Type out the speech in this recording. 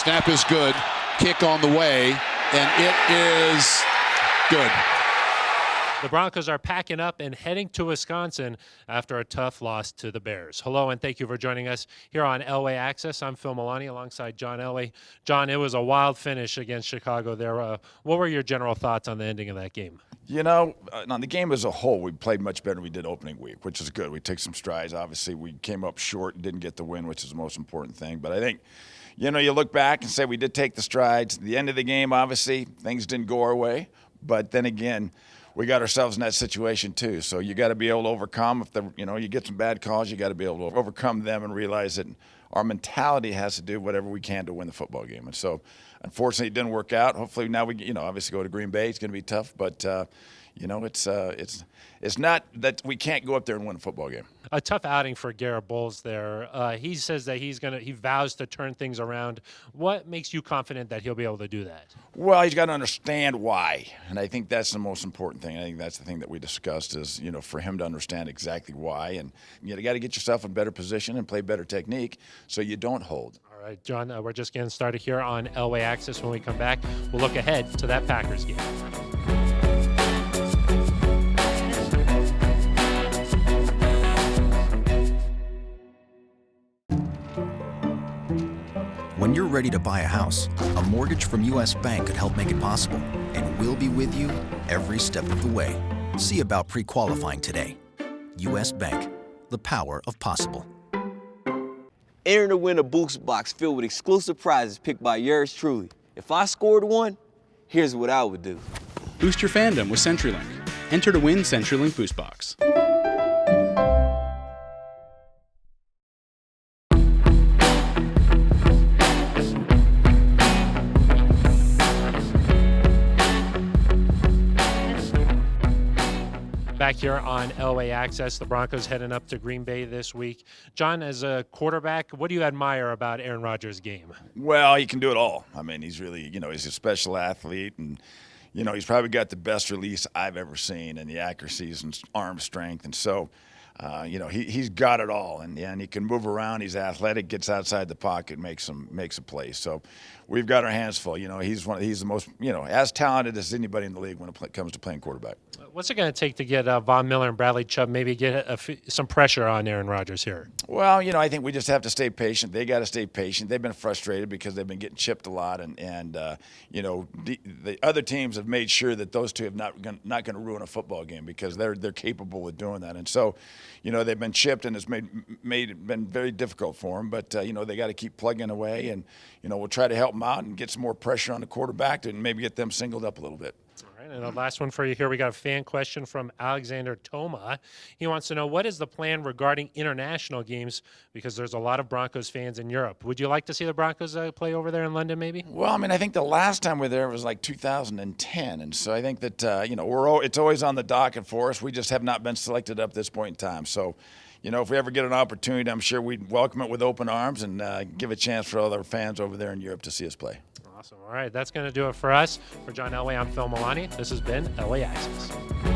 Snap is good. Kick on the way, and it is good. The Broncos are packing up and heading to Wisconsin after a tough loss to the Bears. Hello, and thank you for joining us here on Elway Access. I'm Phil Milani alongside John Elway. John, it was a wild finish against Chicago there. What were your general thoughts on the ending of that game? You know, on the game as a whole, we played much better than we did opening week, which is good. We took some strides. Obviously, we came up short and didn't get the win, which is the most important thing. But I think, you know, you look back and say we did take the strides. At the end of the game, obviously, things didn't go our way. But then again, we got ourselves in that situation too. So you got to be able to overcome. If you get some bad calls, you got to be able to overcome them and realize that our mentality has to do whatever we can to win the football game. And so, unfortunately, it didn't work out. Hopefully, now we, obviously go to Green Bay. It's going to be tough, but it's not that we can't go up there and win a football game. A tough outing for Garrett Bowles there. He says that he vows to turn things around. What makes you confident that he'll be able to do that? Well, he's got to understand why, and I think that's the most important thing. I think that's the thing that we discussed is, for him to understand exactly why, and you got to get yourself in better position and play better technique so you don't hold. All right, John, we're just getting started here on Elway Access. When we come back, we'll look ahead to that Packers game. When you're ready to buy a house, a mortgage from U.S. Bank could help make it possible, and we'll be with you every step of the way. See about pre-qualifying today. U.S. Bank, the power of possible. Enter to win a boost box filled with exclusive prizes picked by yours truly. If I scored one, here's what I would do. Boost your fandom with CenturyLink. Enter to win CenturyLink Boost Box. Back here on Elway Access, the Broncos heading up to Green Bay this week. John, as a quarterback, what do you admire about Aaron Rodgers' game? Well, he can do it all. I mean, he's really, he's a special athlete, and, he's probably got the best release I've ever seen, and the accuracies and arm strength. And so, he's got it all, and he can move around. He's athletic, gets outside the pocket, makes a play. So we've got our hands full. He's the most, as talented as anybody in the league when it comes to playing quarterback. What's it going to take to get Von Miller and Bradley Chubb maybe get some pressure on Aaron Rodgers here? Well, I think we just have to stay patient. They got to stay patient. They've been frustrated because they've been getting chipped a lot, and the other teams have made sure that those two have not going to ruin a football game because they're capable of doing that. And so, they've been chipped, and it's been very difficult for them. But they got to keep plugging away, and we'll try to help them out and get some more pressure on the quarterback and maybe get them singled up a little bit. And the last one for you here, we got a fan question from Alexander Toma. He wants to know, what is the plan regarding international games? Because there's a lot of Broncos fans in Europe. Would you like to see the Broncos play over there in London maybe? Well, I think the last time we were there was like 2010. And so I think that, it's always on the docket for us. We just have not been selected up this point in time. So, if we ever get an opportunity, I'm sure we'd welcome it with open arms and give a chance for all our fans over there in Europe to see us play. Awesome. All right, that's going to do it for us. For John Elway, I'm Phil Milani. This has been Elway Access.